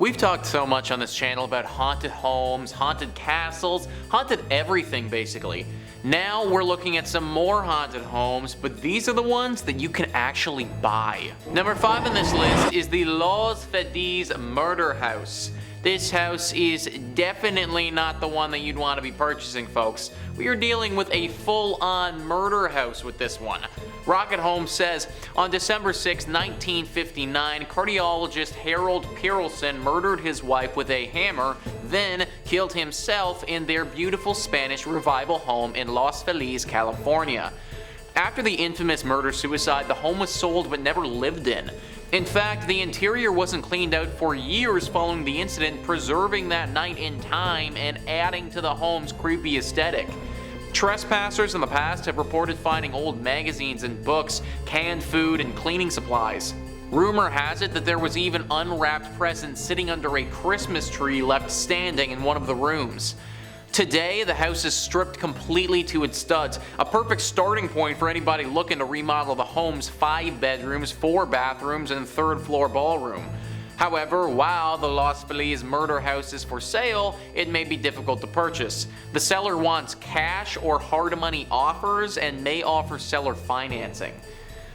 We've talked so much on this channel about haunted homes, haunted castles, haunted everything basically. Now we're looking at some more haunted homes, but these are the ones that you can actually buy. Number 5 on this list is the Los Fediz murder house. This house is definitely not the one that you'd want to be purchasing, folks. We are dealing with a full-on murder house with this one. Rocket Homes says, on December 6, 1959, cardiologist Harold Perelson murdered his wife with a hammer, then killed himself in their beautiful Spanish Revival home in Los Feliz, California. After the infamous murder-suicide, the home was sold but never lived in. In fact, the interior wasn't cleaned out for years following the incident, preserving that night in time and adding to the home's creepy aesthetic. Trespassers in the past have reported finding old magazines and books, canned food, and cleaning supplies. Rumor has it that there was even unwrapped presents sitting under a Christmas tree left standing in one of the rooms. Today, the house is stripped completely to its studs, a perfect starting point for anybody looking to remodel the home's 5 bedrooms, 4 bathrooms, and 3rd floor ballroom. However, while the Los Feliz murder house is for sale, it may be difficult to purchase. The seller wants cash or hard money offers and may offer seller financing.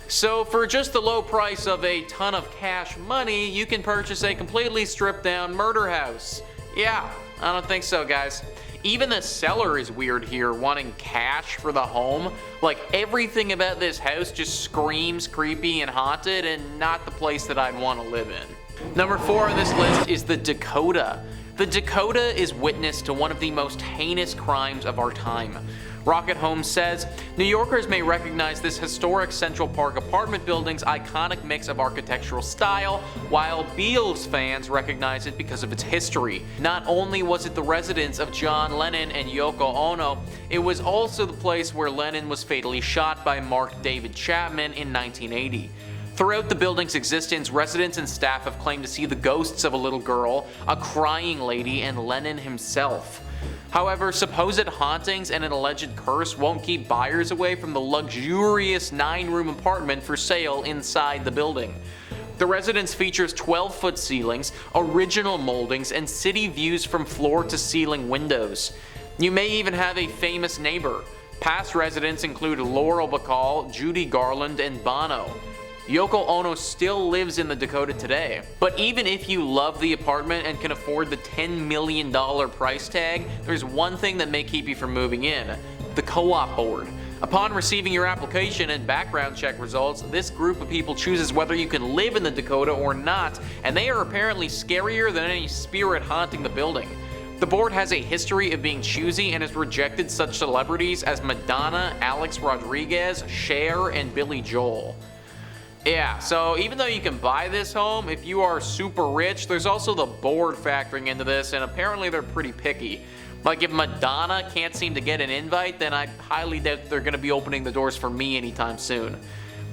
So for just the low price of a ton of cash money, you can purchase a completely stripped down murder house. Yeah, I don't think so, guys. Even the seller is weird here, wanting cash for the home. Like, everything about this house just screams creepy and haunted and not the place that I'd want to live in. Number 4 on this list is the Dakota. The Dakota is witness to one of the most heinous crimes of our time. Rocket Homes says, New Yorkers may recognize this historic Central Park apartment building's iconic mix of architectural style, while Beatles fans recognize it because of its history. Not only was it the residence of John Lennon and Yoko Ono, it was also the place where Lennon was fatally shot by Mark David Chapman in 1980. Throughout the building's existence, residents and staff have claimed to see the ghosts of a little girl, a crying lady, and Lennon himself. However, supposed hauntings and an alleged curse won't keep buyers away from the luxurious 9-room apartment for sale inside the building. The residence features 12-foot ceilings, original moldings, and city views from floor to ceiling windows. You may even have a famous neighbor. Past residents include Laurel Bacall, Judy Garland, and Bono. Yoko Ono still lives in the Dakota today. But even if you love the apartment and can afford the $10 million price tag, there's one thing that may keep you from moving in: the co-op board. Upon receiving your application and background check results, this group of people chooses whether you can live in the Dakota or not, and they are apparently scarier than any spirit haunting the building. The board has a history of being choosy and has rejected such celebrities as Madonna, Alex Rodriguez, Cher, and Billy Joel. Yeah, so even though you can buy this home, if you are super rich, there's also the board factoring into this, and apparently they're pretty picky. Like, if Madonna can't seem to get an invite, then I highly doubt they're going to be opening the doors for me anytime soon.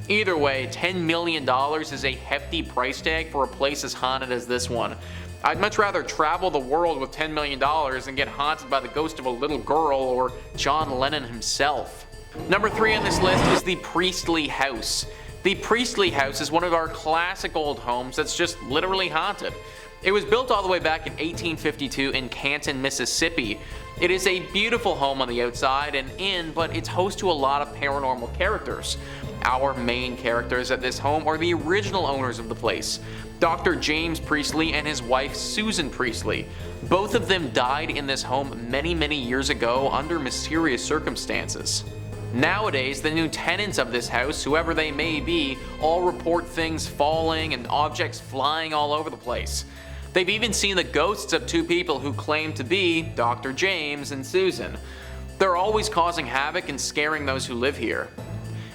Either way, $10 million is a hefty price tag for a place as haunted as this one. I'd much rather travel the world with $10 million than get haunted by the ghost of a little girl or John Lennon himself. Number 3 on this list is the Prestley House. The Prestley House is one of our classic old homes that's just literally haunted. It was built all the way back in 1852 in Canton, Mississippi. It is a beautiful home on the outside and in, but it's host to a lot of paranormal characters. Our main characters at this home are the original owners of the place, Dr. James Prestley and his wife Susan Prestley. Both of them died in this home many years ago under mysterious circumstances. Nowadays, the new tenants of this house, whoever they may be, all report things falling and objects flying all over the place. They've even seen the ghosts of 2 people who claim to be Dr. James and Susan. They're always causing havoc and scaring those who live here.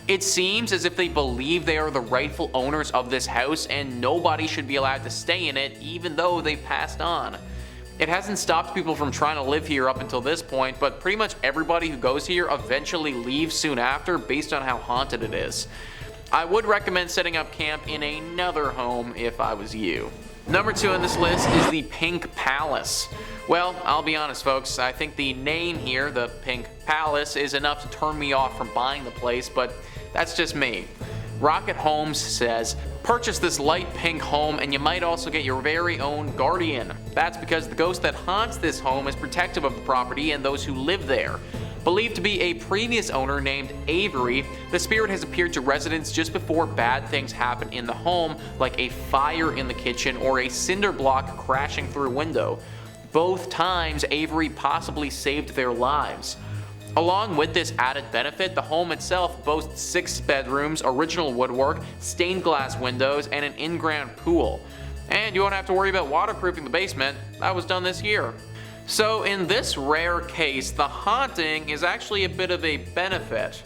It seems as if they believe they are the rightful owners of this house and nobody should be allowed to stay in it even though they've passed on. It hasn't stopped people from trying to live here up until this point, but pretty much everybody who goes here eventually leaves soon after based on how haunted it is. I would recommend setting up camp in another home if I was you. Number 2 on this list is the Pink Palace. Well, I'll be honest folks, I think the name here, the Pink Palace, is enough to turn me off from buying the place, but that's just me. Rocket Homes says, Purchase this light pink home and you might also get your very own guardian. That's because the ghost that haunts this home is protective of the property and those who live there. Believed to be a previous owner named Avery, the spirit has appeared to residents just before bad things happen in the home, like a fire in the kitchen or a cinder block crashing through a window. Both times, Avery possibly saved their lives. Along with this added benefit, the home itself boasts 6 bedrooms, original woodwork, stained glass windows, and an in-ground pool. And you won't have to worry about waterproofing the basement. That was done this year. So in this rare case, the haunting is actually a bit of a benefit.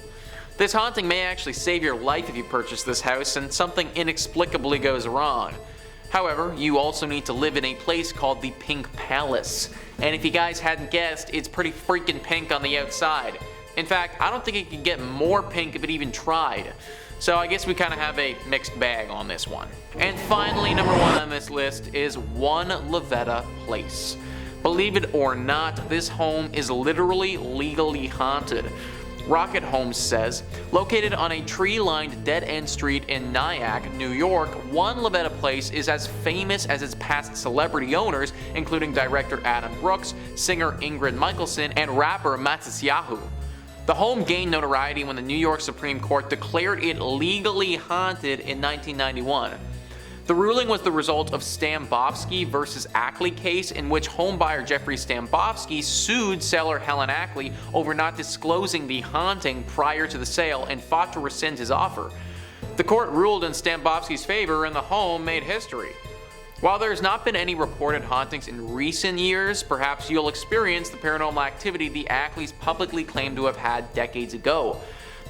This haunting may actually save your life if you purchase this house and something inexplicably goes wrong. However, you also need to live in a place called the Pink Palace. And if you guys hadn't guessed, it's pretty freaking pink on the outside. In fact, I don't think it could get more pink if it even tried. So I guess we kind of have a mixed bag on this one. And finally, number 1 on this list is Ilavetta Palace. Believe it or not, this home is literally legally haunted. Rocket Homes says, located on a tree-lined dead-end street in Nyack, New York, Ilavetta Palace is as famous as its past celebrity owners, including director Adam Brooks, singer Ingrid Michaelson, and rapper Matisyahu. The home gained notoriety when the New York Supreme Court declared it legally haunted in 1991. The ruling was the result of Stambovsky vs. Ackley case in which homebuyer Jeffrey Stambovsky sued seller Helen Ackley over not disclosing the haunting prior to the sale and fought to rescind his offer. The court ruled in Stambovsky's favor and the home made history. While there's not been any reported hauntings in recent years, perhaps you'll experience the paranormal activity the Ackleys publicly claimed to have had decades ago.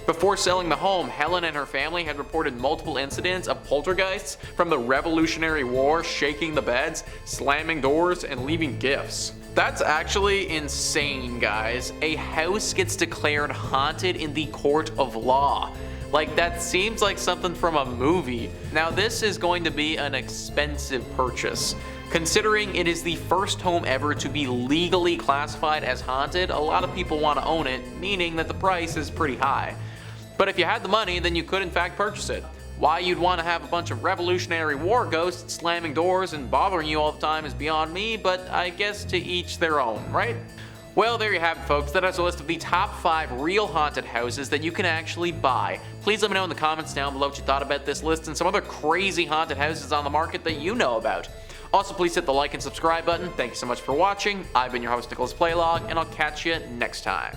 Before selling the home, Helen and her family had reported multiple incidents of poltergeists from the Revolutionary War shaking the beds, slamming doors, and leaving gifts. That's actually insane, guys. A house gets declared haunted in the court of law. Like, that seems like something from a movie. Now, this is going to be an expensive purchase. Considering it is the first home ever to be legally classified as haunted, a lot of people want to own it, meaning that the price is pretty high. But if you had the money, then you could in fact purchase it. Why you'd want to have a bunch of Revolutionary War ghosts slamming doors and bothering you all the time is beyond me, but I guess to each their own, right? Well, there you have it, folks. That is a list of the top 5 real haunted houses that you can actually buy. Please let me know in the comments down below what you thought about this list and some other crazy haunted houses on the market that you know about. Also, please hit the like and subscribe button. Thank you so much for watching. I've been your host, Nicholas Playlog, and I'll catch you next time.